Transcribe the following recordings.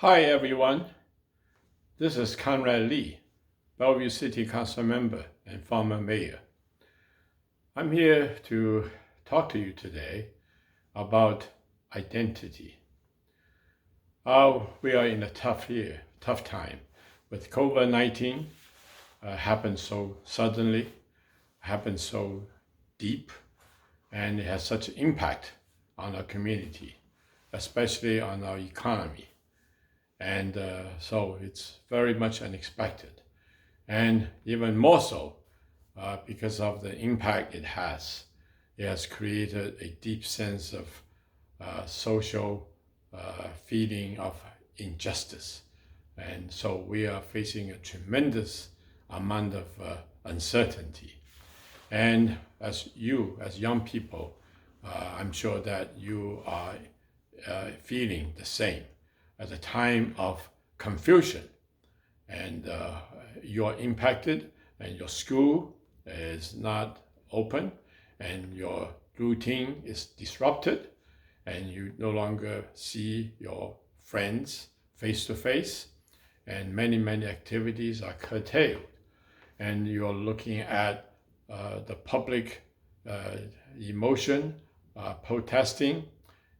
Hi everyone, this is Conrad Lee, Bellevue City Councilmember and former mayor. I'm here to talk to you today about identity. We are in a tough time with COVID-19 happened so suddenly, happened so deep, and it has such an impact on our community, especially on our economy. And so it's very much unexpected. And even more so because of the impact it has. It has created a deep sense of social feeling of injustice. And so we are facing a tremendous amount of uncertainty. And as young people, I'm sure that you are feeling the same at a time of confusion, and you are impacted, and your school is not open, and your routine is disrupted, and you no longer see your friends face to face, and many activities are curtailed, and you're looking at the public emotion, protesting,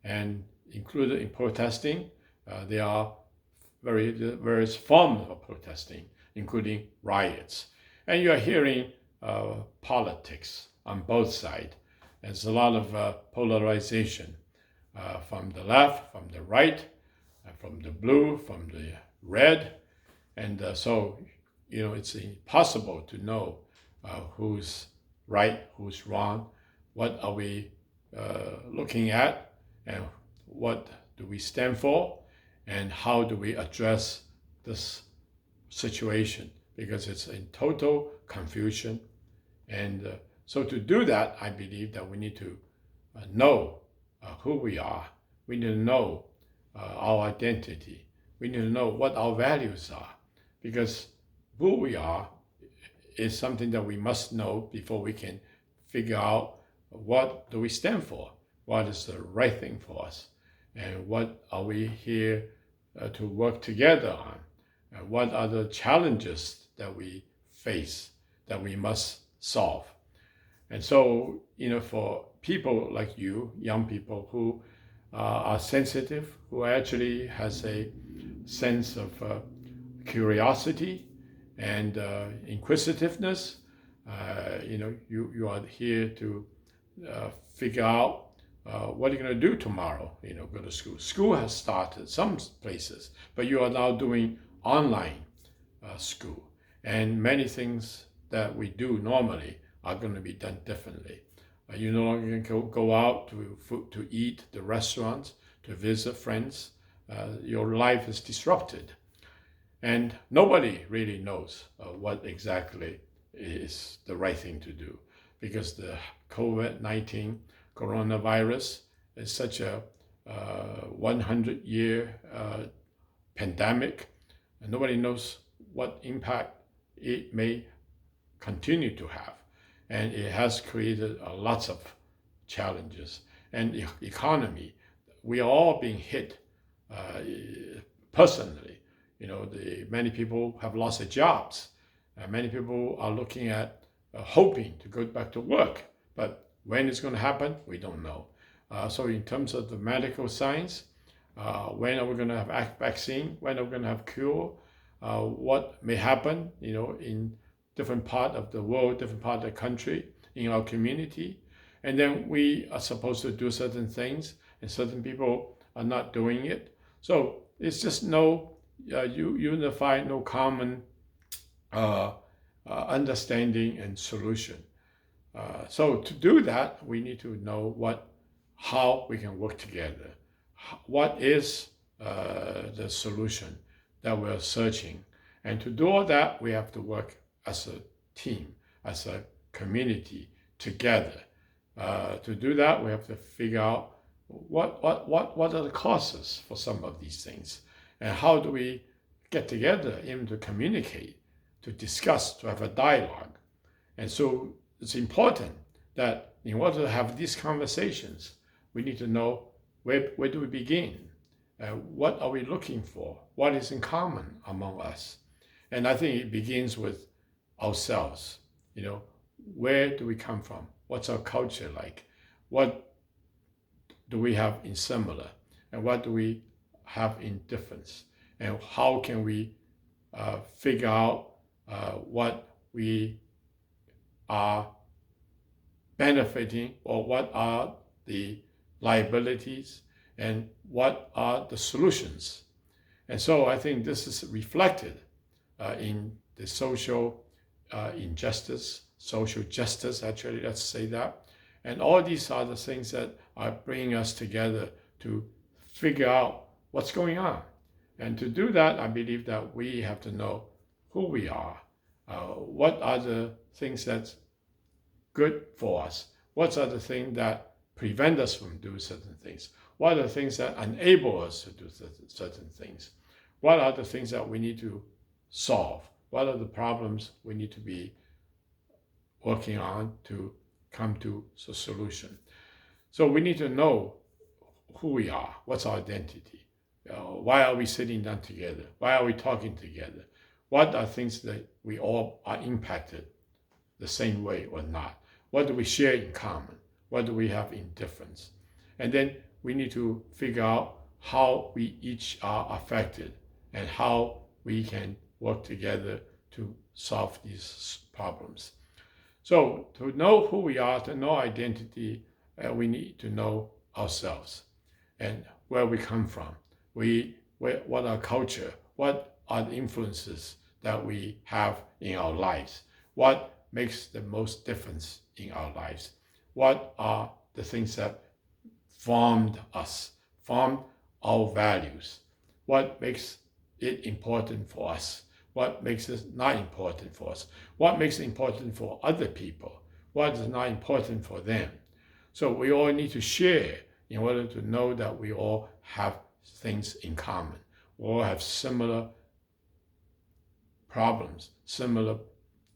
and included in protesting, there are various forms of protesting, including riots. And you are hearing politics on both sides. There's a lot of polarization from the left, from the right, from the blue, from the red. And so, it's impossible to know who's right, who's wrong, what are we looking at, and what do we stand for, and how do we address this situation, because it's in total confusion. And so to do that, I believe that we need to know who we are. We need to know our identity. We need to know what our values are, because who we are is something that we must know before we can figure out what do we stand for, what is the right thing for us, and what are we here to work together on, and what are the challenges that we face that we must solve. And so, for people like you, young people who are sensitive, who actually has a sense of curiosity and inquisitiveness, you are here to figure out what are you going to do tomorrow? Go to school. School has started some places, but you are now doing online school. And many things that we do normally are going to be done differently. You no longer can go out to eat the restaurants, to visit friends. Your life is disrupted. And nobody really knows what exactly is the right thing to do, because the COVID-19 coronavirus is such a 100-year pandemic, and nobody knows what impact it may continue to have. And it has created lots of challenges. And the economy, we are all being hit personally. Many people have lost their jobs. Many people are looking at hoping to go back to work, but when it's going to happen, we don't know. So in terms of the medical science, when are we going to have vaccine? When are we going to have cure? What may happen, in different part of the world, different part of the country, in our community. And then we are supposed to do certain things, and certain people are not doing it. So it's just no unified, no common understanding and solution. So to do that, we need to know how we can work together. What is the solution that we're searching? And to do all that, we have to work as a team, as a community, together. To do that, we have to figure out what are the causes for some of these things, and how do we get together even to communicate, to discuss, to have a dialogue. And so it's important that in order to have these conversations, we need to know where do we begin, What are we looking for? What is in common among us? And I think it begins with ourselves. Where do we come from? What's our culture like? What do we have in similar? And what do we have in difference? And how can we figure out what we are benefiting, or what are the liabilities, and what are the solutions? And so I think this is reflected in the social injustice, social justice, actually, let's say that. And all these are the things that are bringing us together to figure out what's going on. And to do that, I believe that we have to know who we are, what are the things that's good for us, what are the things that prevent us from doing certain things, what are the things that enable us to do certain things, what are the things that we need to solve, what are the problems we need to be working on to come to a solution. So we need to know who we are, what's our identity, why are we sitting down together, why are we talking together, what are things that we all are impacted the same way or not, what do we share in common, what do we have in difference. And then we need to figure out how we each are affected and how we can work together to solve these problems. So to know who we are, to know identity, we need to know ourselves and where we come from. What our culture, what are the influences that we have in our lives, what makes the most difference in our lives, what are the things that formed us, formed our values, what makes it important for us, what makes it not important for us, what makes it important for other people, what is not important for them. So we all need to share in order to know that we all have things in common. We all have similar problems, similar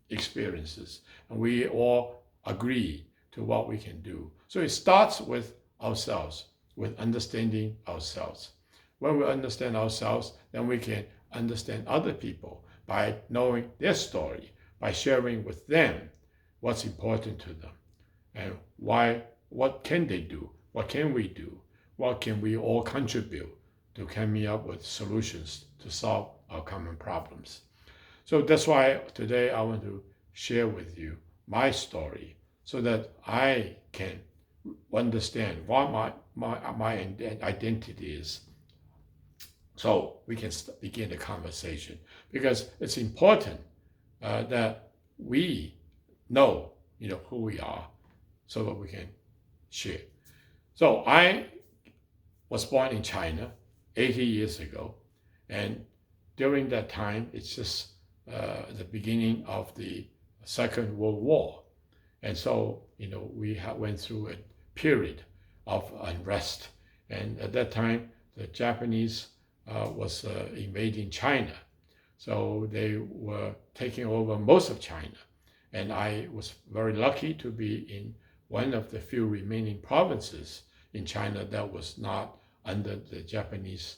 experiences, and we all agree to what we can do. So it starts with ourselves, with understanding ourselves. When we understand ourselves, then we can understand other people by knowing their story, by sharing with them what's important to them, and what can they do, what can we do, what can we all contribute to coming up with solutions to solve our common problems. So that's why today I want to share with you my story so that I can understand what my identity is, so we can begin the conversation. Because it's important that we know, who we are, so that we can share. So I was born in China 80 years ago, and during that time, it's just the beginning of the Second World War. And so, we went through a period of unrest. And at that time, the Japanese was invading China. So they were taking over most of China. And I was very lucky to be in one of the few remaining provinces in China that was not under the Japanese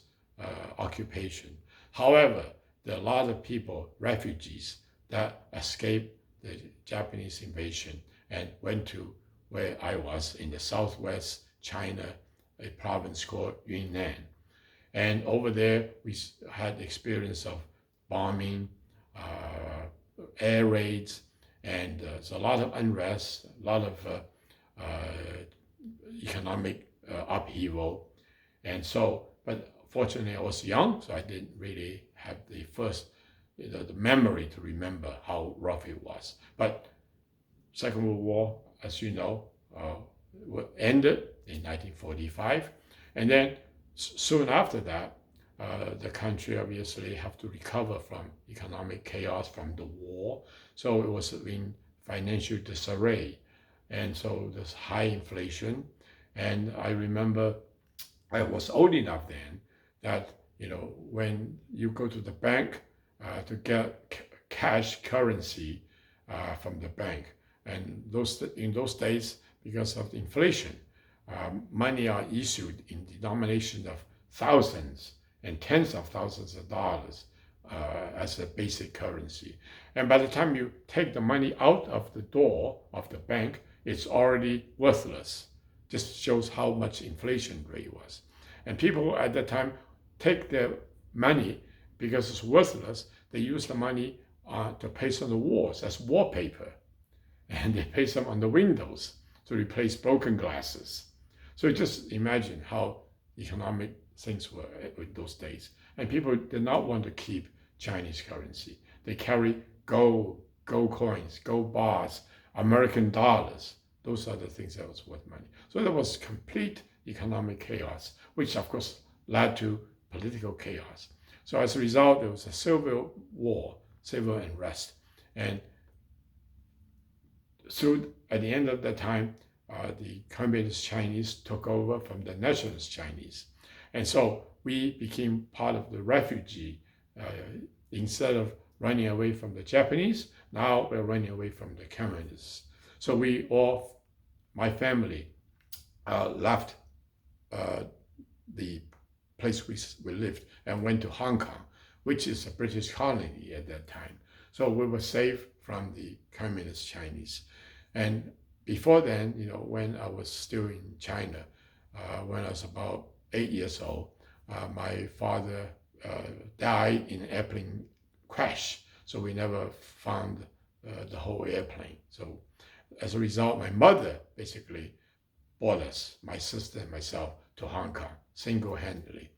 occupation. However, there are a lot of people, refugees, that escaped the Japanese invasion and went to where I was in the southwest China, a province called Yunnan. And over there, we had experience of bombing, air raids, and there's a lot of unrest, a lot of economic upheaval. And so, but fortunately I was young, so I didn't really have the first, the memory to remember how rough it was. But Second World War, as you know, ended in 1945. And then soon after that, the country obviously have to recover from economic chaos from the war. So it was in financial disarray. And so there's high inflation. And I remember I was old enough then that, when you go to the bank to get cash currency from the bank, and in those days, because of the inflation, money are issued in denomination of thousands and tens of thousands of dollars as a basic currency. And by the time you take the money out of the door of the bank, it's already worthless. Just shows how much inflation rate was. And people at that time take their money because it's worthless. They use the money to paste on the walls as wallpaper. And they paste them on the windows to replace broken glasses. So just imagine how economic things were with those days. And people did not want to keep Chinese currency. They carry gold coins, gold bars, American dollars. Those are the things that was worth money. So there was complete economic chaos, which of course led to political chaos. So as a result, there was a civil war, civil unrest. And at the end of that time, the Communist Chinese took over from the Nationalist Chinese. And so we became part of the refugee. Instead of running away from the Japanese, now we're running away from the Communists. So we all, my family, left the place we lived and went to Hong Kong, which is a British colony at that time. So we were safe from the Communist Chinese. And before then, when I was still in China, when I was about 8 years old, my father died in an airplane crash. So we never found the whole airplane. So as a result, my mother basically brought us, my sister and myself, to Hong Kong single-handedly.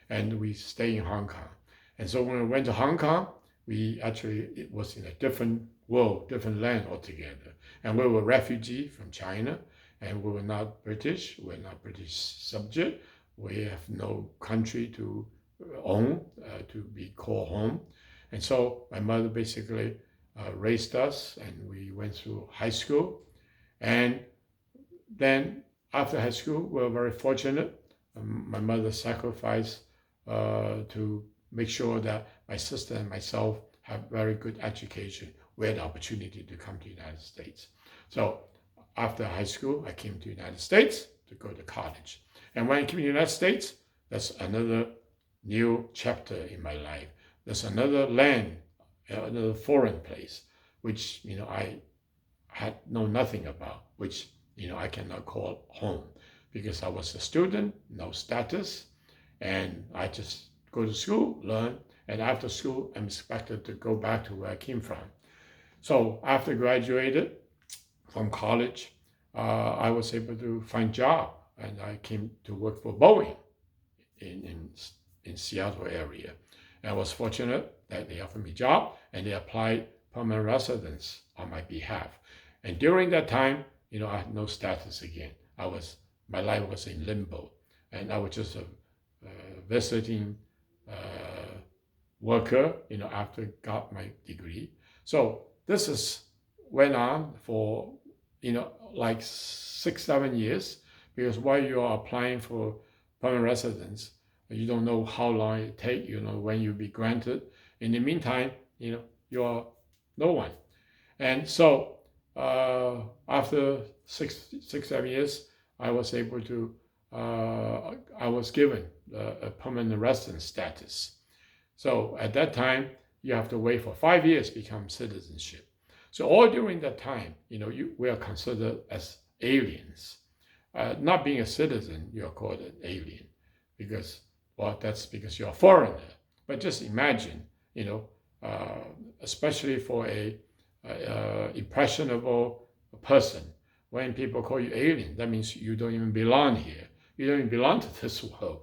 And we stayed in Hong Kong. And so when we went to Hong Kong, it was in a different world, different land altogether. And we were refugees from China, and we were not British. We're not British subject. We have no country to own, to be called home. And so my mother basically raised us, and we went through high school. And then after high school, we were very fortunate. My mother sacrificed to make sure that my sister and myself have very good education. We had the opportunity to come to the United States. So after high school, I came to the United States to go to college. And when I came to the United States, that's another new chapter in my life. There's another land, another foreign place, which I had known nothing about, which I cannot call home, because I was a student, no status, and I just go to school, learn, and after school, I'm expected to go back to where I came from. So after graduated from college, I was able to find a job, and I came to work for Boeing in Seattle area. And I was fortunate that they offered me a job, and they applied permanent residence on my behalf. And during that time, I had no status again. My life was in limbo, and I was just a visiting worker, after I got my degree. So this went on for, like 6-7 years, because while you are applying for permanent residence, you don't know how long it takes, when you'll be granted. In the meantime, you are no one. And so after 6-7 years, I was able to, I was given a permanent resident status. So at that time, you have to wait for 5 years to become citizenship. So all during that time, we are considered as aliens. Not being a citizen, you are called an alien, because, that's because you're a foreigner. But just imagine, especially for a impressionable person, when people call you alien, that means you don't even belong here. You don't even belong to this world.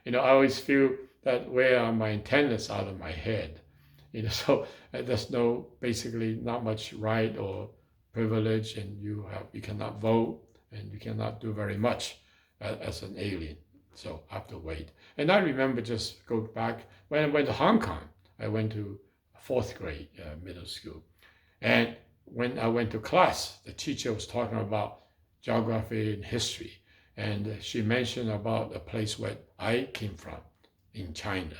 I always feel that where are my antennas out of my head? So there's basically not much right or privilege, and you cannot vote, and you cannot do very much as an alien. So I have to wait. And I remember, just go back, when I went to Hong Kong, I went to 4th grade middle school. And when I went to class, the teacher was talking about geography and history. And she mentioned about a place where I came from in China.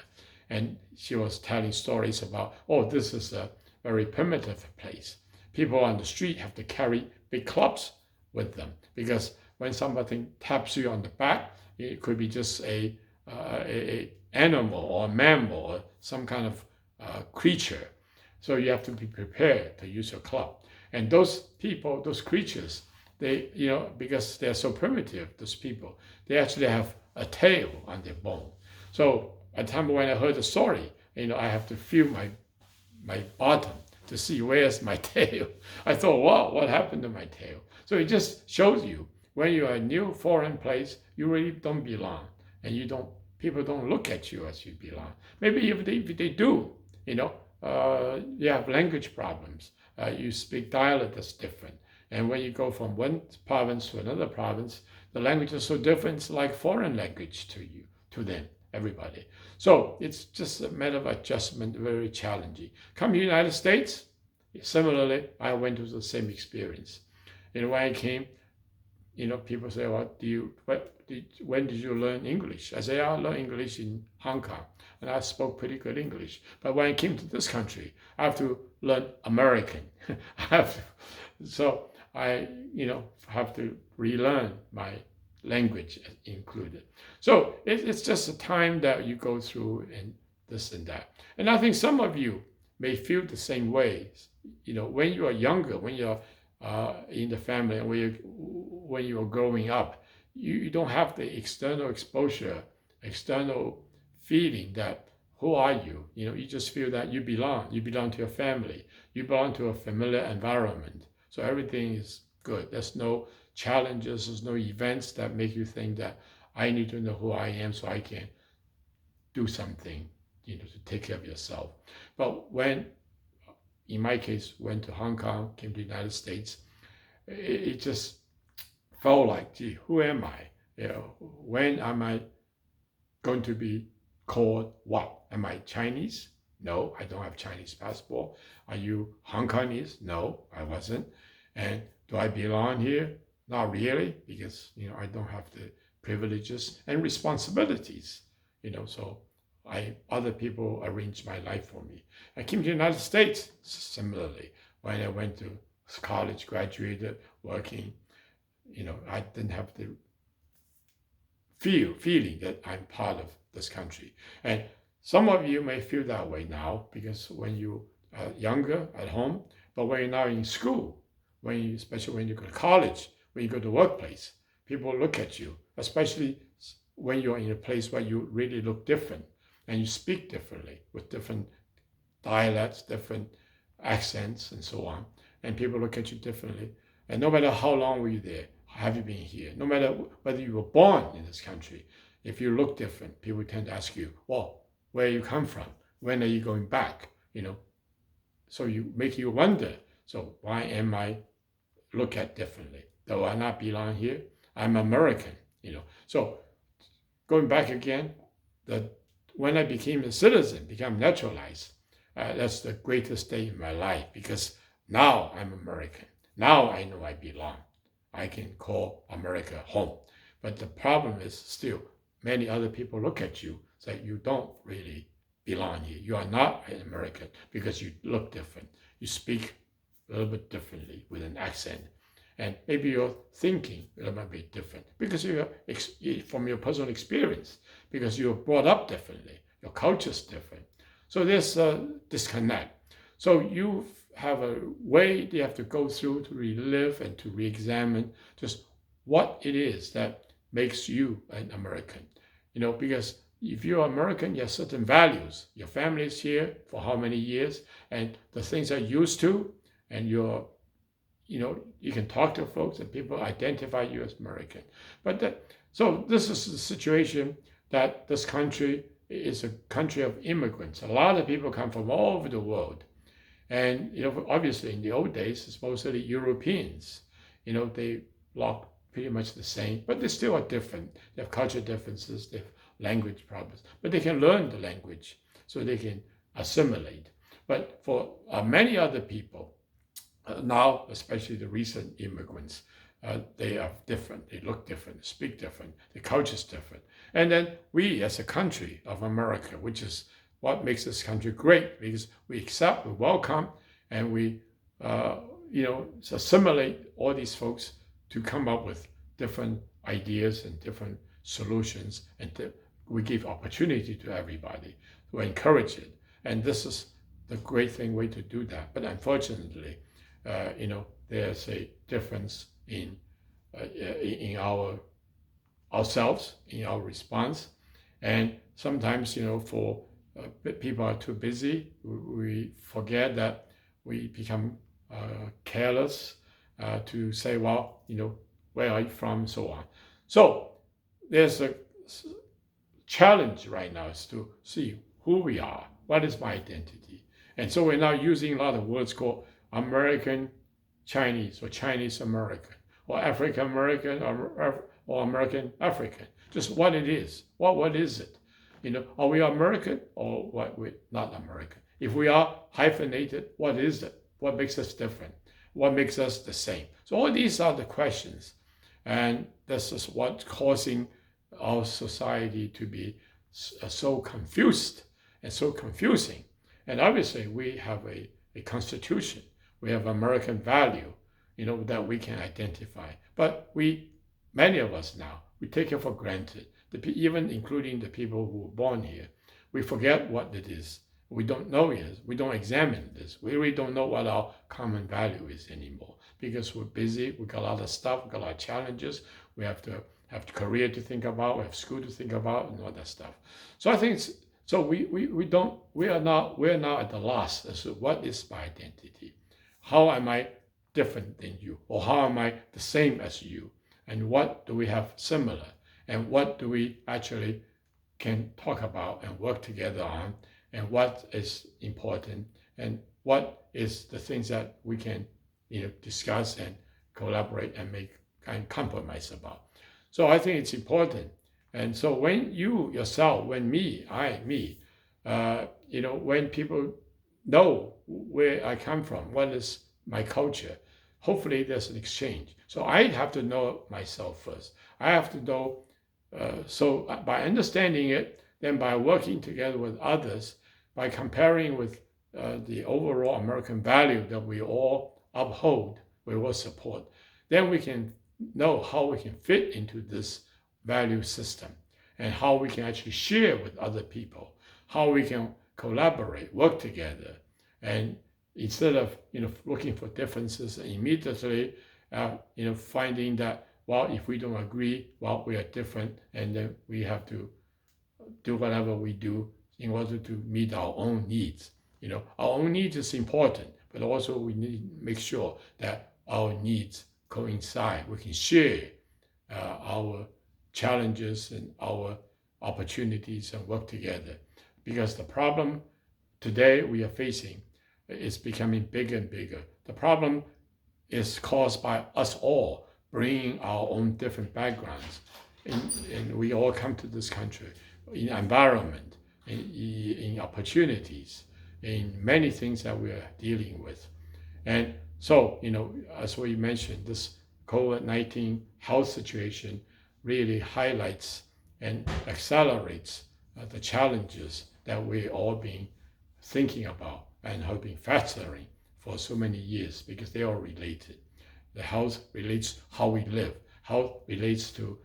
And she was telling stories about, this is a very primitive place. People on the street have to carry big clubs with them, because when somebody taps you on the back, it could be just a a animal or a mammal or some kind of creature. So you have to be prepared to use your club. And those people, those creatures, they, because they're so primitive, those people, they actually have a tail on their bone. So at the time when I heard the story, I have to feel my bottom to see where's my tail. I thought, wow, what happened to my tail? So it just shows you when you're in a new foreign place, you really don't belong, and people don't look at you as you belong. Maybe if they do, you have language problems. You speak dialect that's different. And when you go from one province to another province, the language is so different, it's like foreign language to them, everybody. So it's just a matter of adjustment, very challenging. Come to the United States, similarly, I went through the same experience. When I came, people say, when did you learn English? I say, I learned English in Hong Kong, and I spoke pretty good English. But when I came to this country, I have to learn American. So I, have to relearn my language included. So it's just a time that you go through and this and that. And I think some of you may feel the same way. When you are younger, when you're in the family, and when you're growing up, you don't have the external exposure, external feeling that who are you? You just feel that you belong to your family, you belong to a familiar environment. So everything is good. There's no challenges, there's no events that make you think that I need to know who I am so I can do something, to take care of yourself. But when, in my case, went to Hong Kong, came to the United States, it just felt like, gee, who am I? When am I going to be called what? Am I Chinese? No, I don't have Chinese passport. Are you Hong Kongese? No, I wasn't. And do I belong here? Not really, because I don't have the privileges and responsibilities. So other people arranged my life for me. I came to the United States similarly. When I went to college, graduated, working, I didn't have the feeling that I'm part of this country. And some of you may feel that way now because when you are younger at home, but when you're now in school, especially when you go to college, when you go to workplace, people look at you, especially when you're in a place where you really look different and you speak differently with different dialects, different accents, and so on. And people look at you differently. And no matter how long were you there, have you been here, no matter whether you were born in this country, if you look different, people tend to ask you, well, where you come from? When are you going back? So you make you wonder, so why am I looked at differently? Though I not belong here, I'm American, So going back again, that when I became a citizen, become naturalized, that's the greatest day in my life because now I'm American. Now I know I belong. I can call America home. But the problem is still many other people look at you, say you don't really belong here. You are not an American because you look different. You speak a little bit differently with an accent. And maybe your thinking a little bit different because from your personal experience, because you're brought up differently. Your culture's different. So there's a disconnect. So you have a way you have to go through to relive and to re-examine just what it is that makes you an American. Because if you're American, you have certain values. Your family is here for how many years, and the things you're used to, and you can talk to folks and people identify you as American. So this is the situation that this country is a country of immigrants. A lot of people come from all over the world. And, obviously in the old days, it's mostly Europeans. They look pretty much the same, but they still are different. They have cultural differences, they have language problems, but they can learn the language so they can assimilate. But for many other people, now, especially the recent immigrants, they are different, they look different, speak different, the culture is different. And then we as a country of America, which is what makes this country great, because we accept, we welcome, and we assimilate all these folks to come up with different ideas and different solutions and to we give opportunity to everybody, to encourage it. And this is the great way to do that. But unfortunately, there's a difference in ourselves, in our response. And sometimes, for people are too busy, we forget that we become careless to say, well, where are you from, so on. So there's a challenge right now is to see who we are, what is my identity. And so we're now using a lot of words called American Chinese or Chinese American or African American or American African. Just what it is. What is it? Are we American or what? We're not American. If we are hyphenated, what is it? What makes us different? What makes us the same? So all these are the questions. And this is what's causing our society to be so confused and so confusing. And obviously we have a constitution. We have American value, that we can identify. But many of us now, we take it for granted, even including the people who were born here. We forget what it is. We don't know it. We don't examine this. We really don't know what our common value is anymore because we're busy. We got a lot of stuff. We got a lot of challenges. We have to have a career to think about. We have school to think about and all that stuff. So I think we're now at the loss as to what is my identity. How am I different than you? Or how am I the same as you? And what do we have similar? And what do we actually can talk about and work together on? And what is important? And what is the things that we can discuss and collaborate and make kind of compromise about? So I think it's important. And so when you yourself, when when people know where I come from, what is my culture, hopefully there's an exchange. So I have to know myself first. I have to know, so by understanding it, then by working together with others, by comparing with the overall American value that we all uphold, we all support, then we can know how we can fit into this value system and how we can actually share with other people, how we can collaborate, work together, and instead of looking for differences immediately, finding that, well, if we don't agree, well, we are different, and then we have to do whatever we do in order to meet our own needs. Our own needs is important, but also we need to make sure that our needs coincide. We can share our challenges and our opportunities and work together. Because the problem today we are facing is becoming bigger and bigger. The problem is caused by us all bringing our own different backgrounds. And we all come to this country in environment, in opportunities, in many things that we are dealing with. And so, as we mentioned, this COVID-19 health situation really highlights and accelerates the challenges that we all been thinking about and have been festering for so many years because they are related. The health relates how we live. Health relates to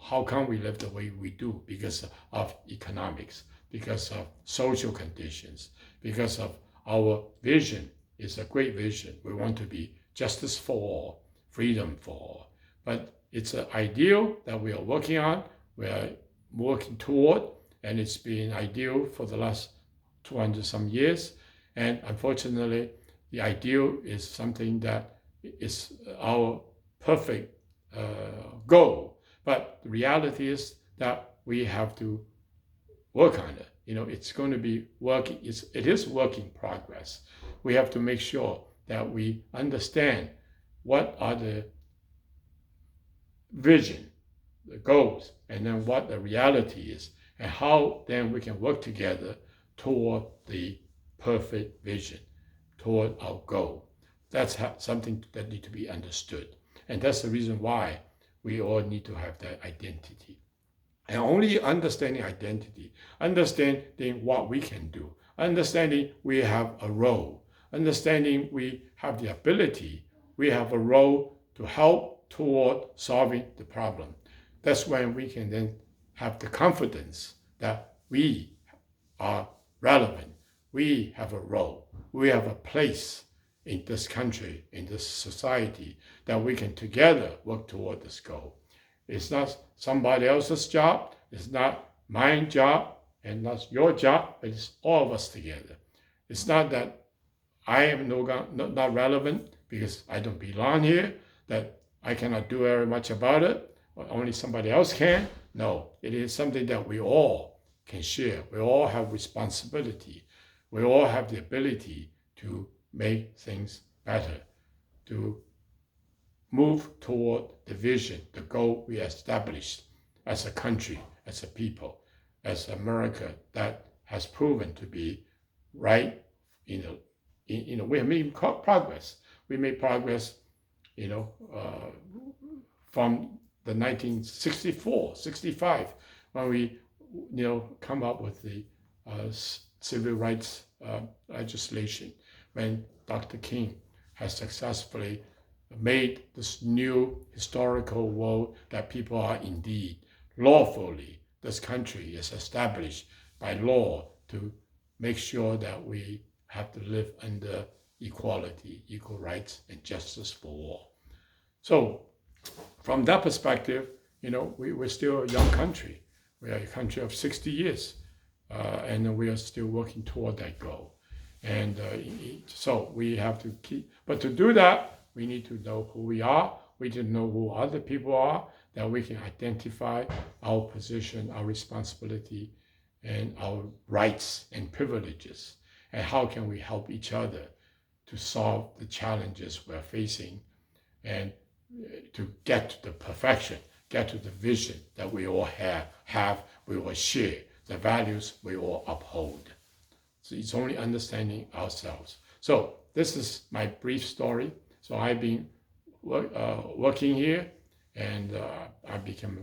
how come we live the way we do because of economics, because of social conditions, because of our vision. It's a great vision. We want to be justice for all, freedom for all. But it's an ideal that we are working on, we are working toward, and it's been ideal for the last 200 some years. And unfortunately, the ideal is something that is our perfect goal. But the reality is that we have to work on it. It's going to be working. It is work in progress. We have to make sure that we understand what are the vision, the goals, and then what the reality is, and how then we can work together toward the perfect vision, toward our goal. That's something that needs to be understood. And that's the reason why we all need to have that identity. And only understanding identity, understanding what we can do, understanding we have a role, understanding we have the ability, we have a role to help toward solving the problem. That's when we can then have the confidence that we are relevant, we have a role, we have a place in this country, in this society, that we can together work toward this goal. It's not somebody else's job, it's not my job, and not your job, but it's all of us together. It's not that I am not relevant because I don't belong here, that I cannot do very much about it, or only somebody else can. No, it is something that we all can share. We all have responsibility. We all have the ability to make things better, to move toward the vision, the goal we established as a country, as a people, as America that has proven to be right. We have made progress. We made progress, from the 1964, 65, when we, come up with the civil rights legislation, when Dr. King has successfully made this new historical world that people are indeed lawfully, this country is established by law to make sure that we have to live under equality, equal rights, and justice for all. So from that perspective, we're still a young country. We are a country of 60 years, and we are still working toward that goal. And so we have to keep, but to do that, we need to know who we are. We need to know who other people are, that we can identify our position, our responsibility, and our rights and privileges. And how can we help each other to solve the challenges we're facing and to get to the perfection, get to the vision that we all have, we all share, the values we all uphold. So it's only understanding ourselves. So this is my brief story. So I've been working here, and I became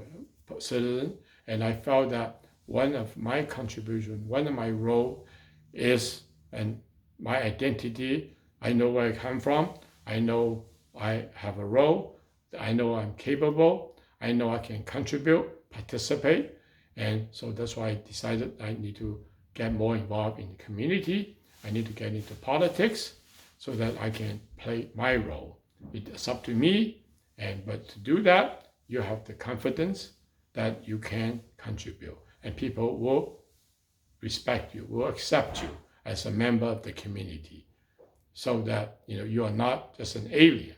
a citizen, and I felt that one of my contributions, one of my role is, and my identity, I know where I come from, I know I have a role, I know I'm capable, I know I can contribute, participate, and so that's why I decided I need to get more involved in the community. I need to get into politics so that I can play my role. It's up to me, but to do that, you have the confidence that you can contribute, and people will respect you, will accept you as a member of the community, so that you are not just an alien,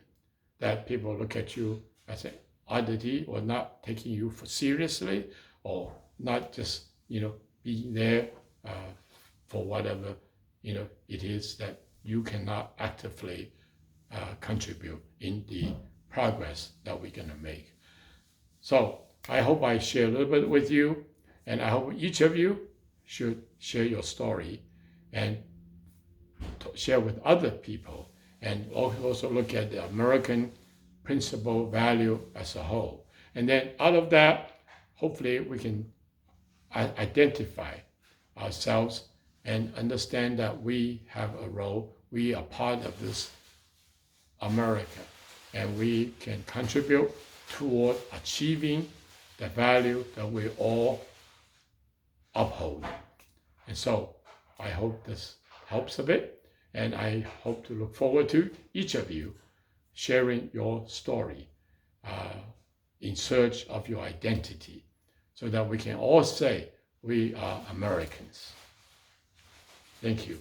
that people look at you as an oddity or not taking you seriously, or not just being there for whatever it is that you cannot actively contribute in the progress that we're going to make. So I hope I share a little bit with you, and I hope each of you should share your story and share with other people, and also look at the American principle value as a whole. And then out of that, hopefully we can identify ourselves and understand that we have a role, we are part of this America, and we can contribute toward achieving the value that we all uphold. And so I hope this helps a bit, and I hope to look forward to each of you sharing your story in search of your identity, so that we can all say we are Americans. Thank you.